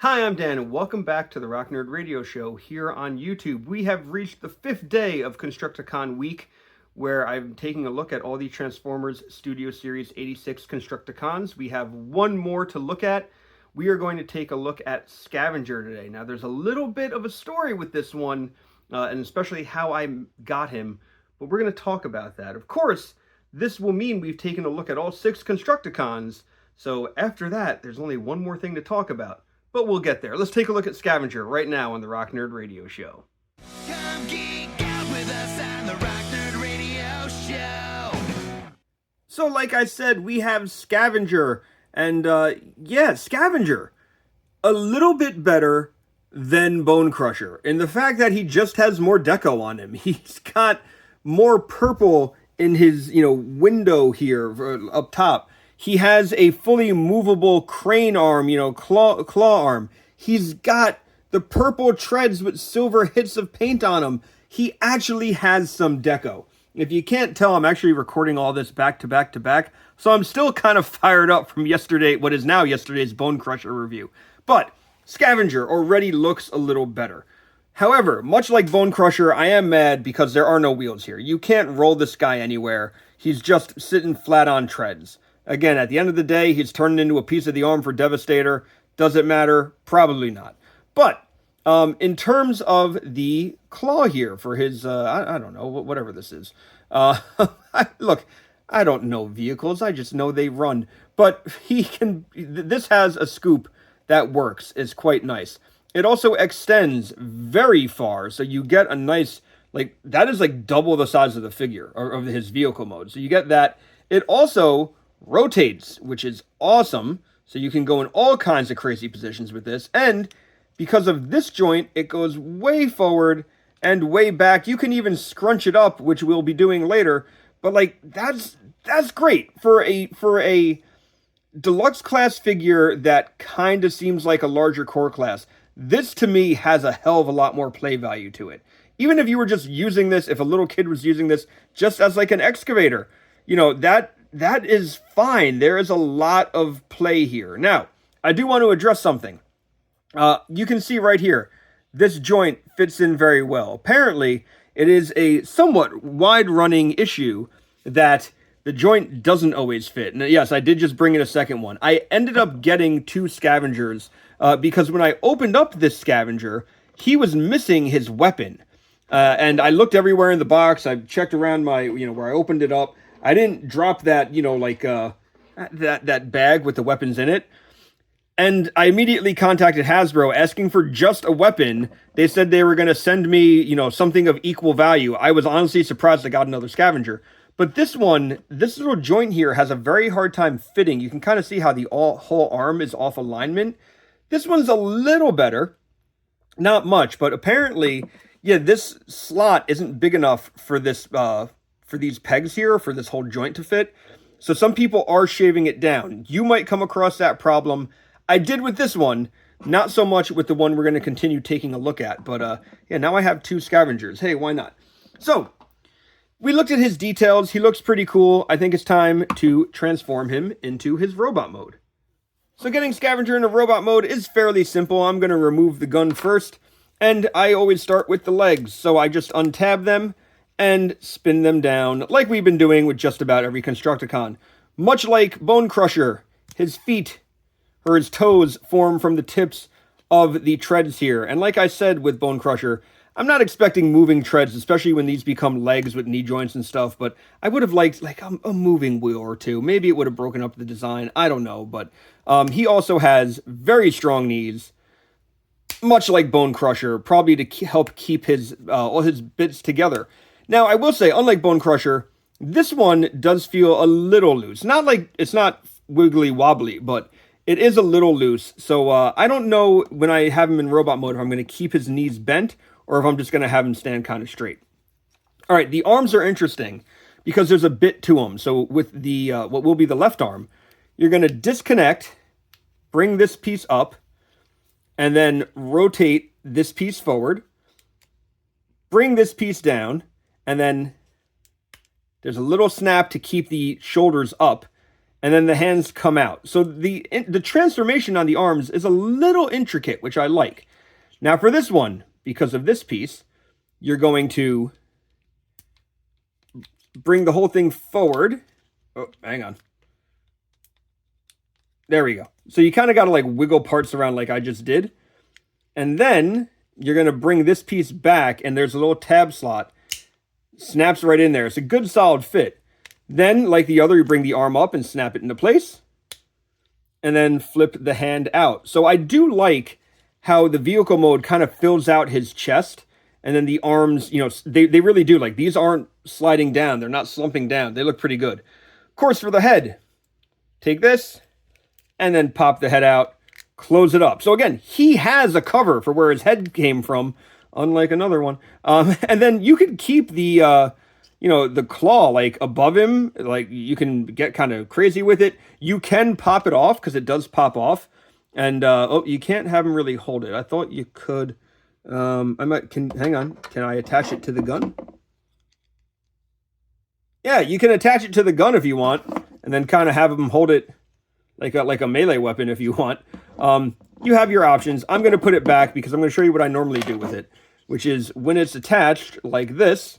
Hi, I'm Dan, and welcome back to the Rock Nerd Radio Show here on YouTube. We have reached the 5th day of Constructicon week, where I'm taking a look at all the Transformers Studio Series 86 Constructicons. We have one more to look at. We are going to take a look at Scavenger today. Now, there's a little bit of a story with this one, and especially how I got him, but we're going to talk about that. Of course, this will mean we've taken a look at all 6 Constructicons, so after that, there's only one more thing to talk about. But we'll get there. Let's take a look at Scavenger right now on the Rock Nerd Radio Show. Come geek out with us on the Rock Nerd Radio Show. So like I said, we have Scavenger. And yeah, Scavenger. A little bit better than Bone Crusher in the fact that he just has more deco on him. He's got more purple in his, window here up top. He has a fully movable crane arm, claw arm. He's got the purple treads with silver hits of paint on them. He actually has some deco. If you can't tell, I'm actually recording all this back to back to back. So I'm still kind of fired up from yesterday, what is now yesterday's Bone Crusher review. But Scavenger already looks a little better. However, much like Bone Crusher, I am mad because there are no wheels here. You can't roll this guy anywhere. He's just sitting flat on treads. Again, at the end of the day, he's turned into a piece of the arm for Devastator. Does it matter? Probably not. But in terms of the claw here for his, I don't know, whatever this is. Look, I don't know vehicles. I just know they run. But this has a scoop that works. It's quite nice. It also extends very far. So you get a nice, that is double the size of the figure, or of his vehicle mode. So you get that. It also rotates, which is awesome, so you can go in all kinds of crazy positions with this, and because of this joint, it goes way forward and way back. You can even scrunch it up, which we'll be doing later, but that's great for a deluxe class figure that kind of seems like a larger core class. This to me has a hell of a lot more play value to it. Even if you were just using this, if a little kid was using this just as an excavator, that is fine. There is a lot of play here. Now, I do want to address something. You can see right here, this joint fits in very well. Apparently, it is a somewhat wide-running issue that the joint doesn't always fit. And yes, I did just bring in a second one. I ended up getting 2 Scavengers because when I opened up this Scavenger, he was missing his weapon. And I looked everywhere in the box. I checked around my, where I opened it up. I didn't drop that, that bag with the weapons in it. And I immediately contacted Hasbro asking for just a weapon. They said they were going to send me, something of equal value. I was honestly surprised I got another Scavenger. But this little joint here has a very hard time fitting. You can kind of see how the whole arm is off alignment. This one's a little better. Not much, but apparently, yeah, this slot isn't big enough for this, for these pegs here, for this whole joint to fit. So some people are shaving it down. You might come across that problem. I did with this one, not so much with the one we're going to continue taking a look at. But yeah, now I have 2 Scavengers. Hey, why not? So we looked at his details. He looks pretty cool. I think it's time to transform him into his robot mode. So getting Scavenger into robot mode is fairly simple. I'm going to remove the gun first, and I always start with the legs. So I just untab them and spin them down like we've been doing with just about every Constructicon. Much like Bone Crusher, his feet, or his toes, form from the tips of the treads here. And like I said with Bone Crusher, I'm not expecting moving treads, especially when these become legs with knee joints and stuff, but I would have liked a moving wheel or two. Maybe it would have broken up the design. I don't know, but he also has very strong knees, much like Bone Crusher, probably to help keep his all his bits together. Now, I will say, unlike Bone Crusher, this one does feel a little loose. It's not wiggly wobbly, but it is a little loose. So I don't know when I have him in robot mode if I'm going to keep his knees bent or if I'm just going to have him stand kind of straight. All right, the arms are interesting because there's a bit to them. So with the what will be the left arm, you're going to disconnect, bring this piece up, and then rotate this piece forward, bring this piece down, and then there's a little snap to keep the shoulders up, and then the hands come out. So the transformation on the arms is a little intricate, which I like. Now for this one, because of this piece, you're going to bring the whole thing forward. Oh, hang on. There we go. So you kind of got to like wiggle parts around like I just did. And then you're going to bring this piece back, and there's a little tab slot. Snaps right in there. It's a good solid fit. Then, like the other, you bring the arm up and snap it into place. And then flip the hand out. So I do like how the vehicle mode kind of fills out his chest. And then the arms, you know, they really do. Like, these aren't sliding down. They're not slumping down. They look pretty good. Of course, for the head, take this and then pop the head out. Close it up. So again, he has a cover for where his head came from, unlike another one. And then you could keep the, you know, the claw like above him. Like you can get kind of crazy with it. You can pop it off because it does pop off. And oh, you can't have him really hold it. I thought you could. Hang on. Can I attach it to the gun? Yeah, you can attach it to the gun if you want, and then kind of have him hold it like a melee weapon if you want. You have your options. I'm going to put it back because I'm going to show you what I normally do with it, which is when it's attached like this,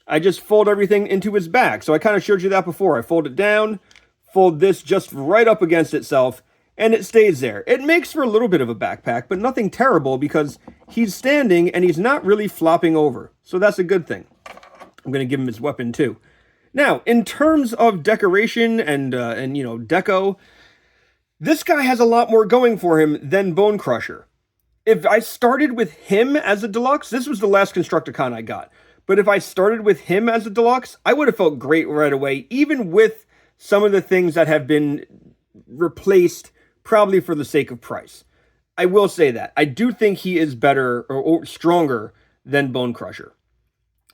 I just fold everything into his back. So I kind of showed you that before. I fold it down, fold this just right up against itself, and it stays there. It makes for a little bit of a backpack, but nothing terrible because he's standing and he's not really flopping over. So that's a good thing. I'm going to give him his weapon too. Now, in terms of decoration and you know, deco, this guy has a lot more going for him than Bone Crusher. If I started with him as a deluxe, this was the last Constructicon I got. But if I started with him as a deluxe, I would have felt great right away, even with some of the things that have been replaced probably for the sake of price. I will say that. I do think he is better or stronger than Bone Crusher.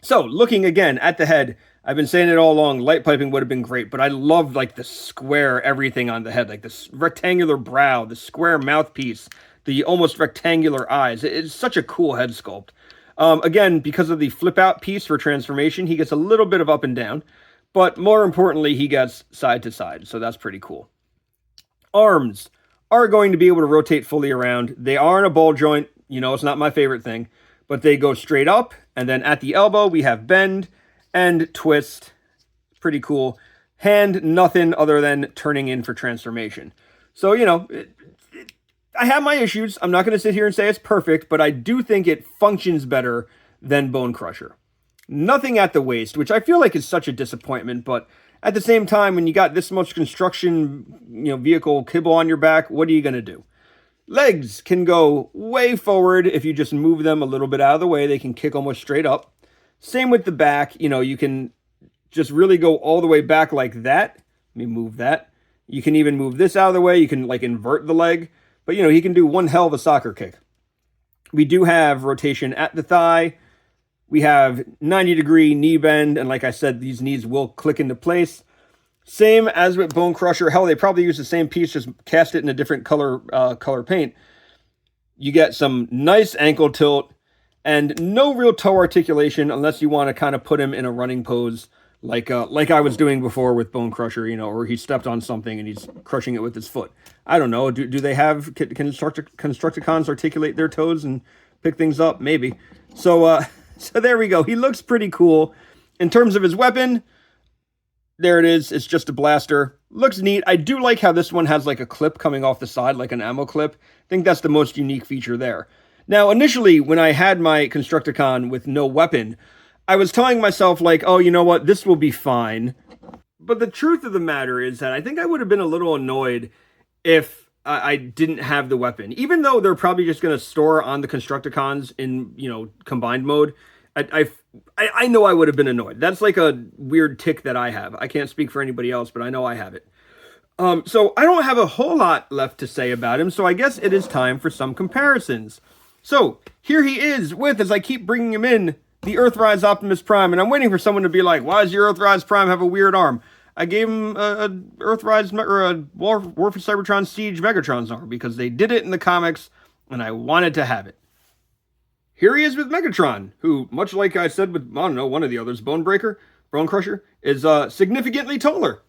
So, looking again at the head, I've been saying it all along, light piping would have been great, but I love like the square everything on the head, like this rectangular brow, the square mouthpiece, the almost rectangular eyes. It's such a cool head sculpt. Again, because of the flip out piece for transformation, he gets a little bit of up and down, but more importantly, he gets side to side, so that's pretty cool. Arms are going to be able to rotate fully around. They are in a ball joint. You know, it's not my favorite thing, but they go straight up, and then at the elbow, we have bend and twist. Pretty cool. Hand, nothing other than turning in for transformation. So, you know, I have my issues. I'm not going to sit here and say it's perfect, but I do think it functions better than Bone Crusher. Nothing at the waist, which I feel like is such a disappointment, but at the same time, when you got this much construction, you know, vehicle kibble on your back, what are you going to do? Legs can go way forward if you just move them a little bit out of the way. They can kick almost straight up. Same with the back, you know, you can just really go all the way back like that. Let me move that. You can even move this out of the way. You can like invert the leg, but you know, he can do one hell of a soccer kick. We do have rotation at the thigh. We have 90-degree knee bend. And like I said, these knees will click into place. Same as with Bone Crusher. Hell, they probably use the same piece, just cast it in a different color paint. You get some nice ankle tilt. And no real toe articulation unless you want to kind of put him in a running pose like I was doing before with Bone Crusher, you know, or he stepped on something and he's crushing it with his foot. I don't know. Do they have, can Constructicons articulate their toes and pick things up? Maybe. So there we go. He looks pretty cool. In terms of his weapon, there it is. It's just a blaster. Looks neat. I do like how this one has like a clip coming off the side, like an ammo clip. I think that's the most unique feature there. Now, initially, when I had my Constructicon with no weapon, I was telling myself, like, oh, you know what, this will be fine. But the truth of the matter is that I think I would have been a little annoyed if I didn't have the weapon. Even though they're probably just going to store on the Constructicons in, you know, combined mode, I know I would have been annoyed. That's like a weird tick that I have. I can't speak for anybody else, but I know I have it. So I don't have a whole lot left to say about him, so I guess it is time for some comparisons. So, here he is with, as I keep bringing him in, the Earthrise Optimus Prime. And I'm waiting for someone to be like, why does your Earthrise Prime have a weird arm? I gave him a Earthrise, or a War for Cybertron Siege Megatron's arm, because they did it in the comics, and I wanted to have it. Here he is with Megatron, who, much like I said with, I don't know, one of the others, Bone Crusher, is significantly taller.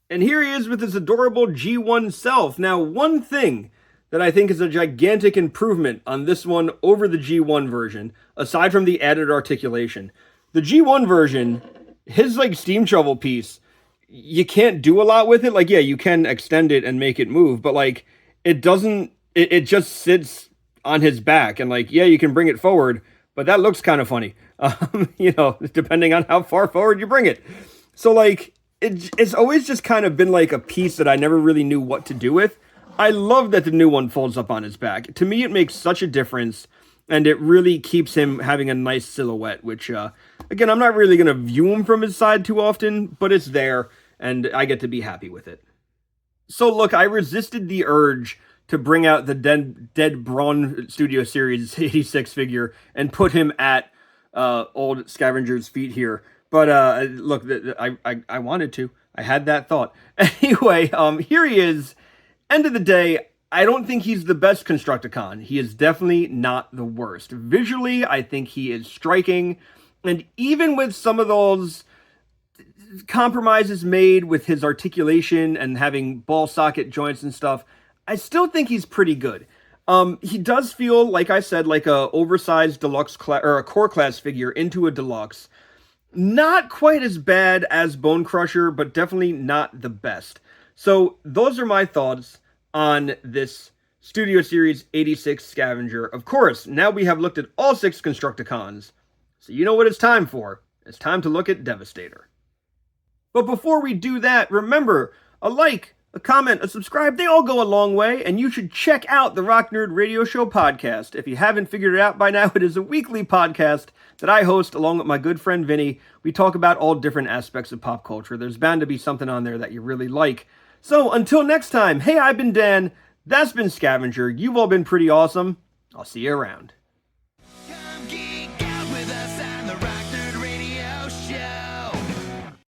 And here he is with his adorable G1 self. Now, one thing that I think is a gigantic improvement on this one over the G1 version, aside from the added articulation, the G1 version, his like steam shovel piece, you can't do a lot with it. Like, yeah, you can extend it and make it move, but like it doesn't, it just sits on his back, and like, yeah, you can bring it forward, but that looks kind of funny, depending on how far forward you bring it. So like, it's always just kind of been like a piece that I never really knew what to do with. I love that the new one folds up on his back. To me, it makes such a difference, and it really keeps him having a nice silhouette, which, again, I'm not really going to view him from his side too often, but it's there, and I get to be happy with it. So look, I resisted the urge to bring out the Dead Brawn Studio Series 86 figure and put him at old Scavenger's feet here. But look, I wanted to. I had that thought. Anyway, here he is. End of the day, I don't think he's the best Constructicon. He is definitely not the worst. Visually, I think he is striking. And even with some of those compromises made with his articulation and having ball socket joints and stuff, I still think he's pretty good. He does feel, like I said, like a oversized deluxe or a core class figure into a deluxe. Not quite as bad as Bone Crusher, but definitely not the best. So those are my thoughts on this Studio Series 86 Scavenger. Of course, now we have looked at all 6 Constructicons. So you know what it's time for. It's time to look at Devastator. But before we do that, remember, a like, a comment, a subscribe, they all go a long way, and you should check out the Rock Nerd Radio Show podcast. If you haven't figured it out by now, it is a weekly podcast that I host along with my good friend Vinny. We talk about all different aspects of pop culture. There's bound to be something on there that you really like. So until next time, hey, I've been Dan, that's been Scavenger, you've all been pretty awesome, I'll see you around.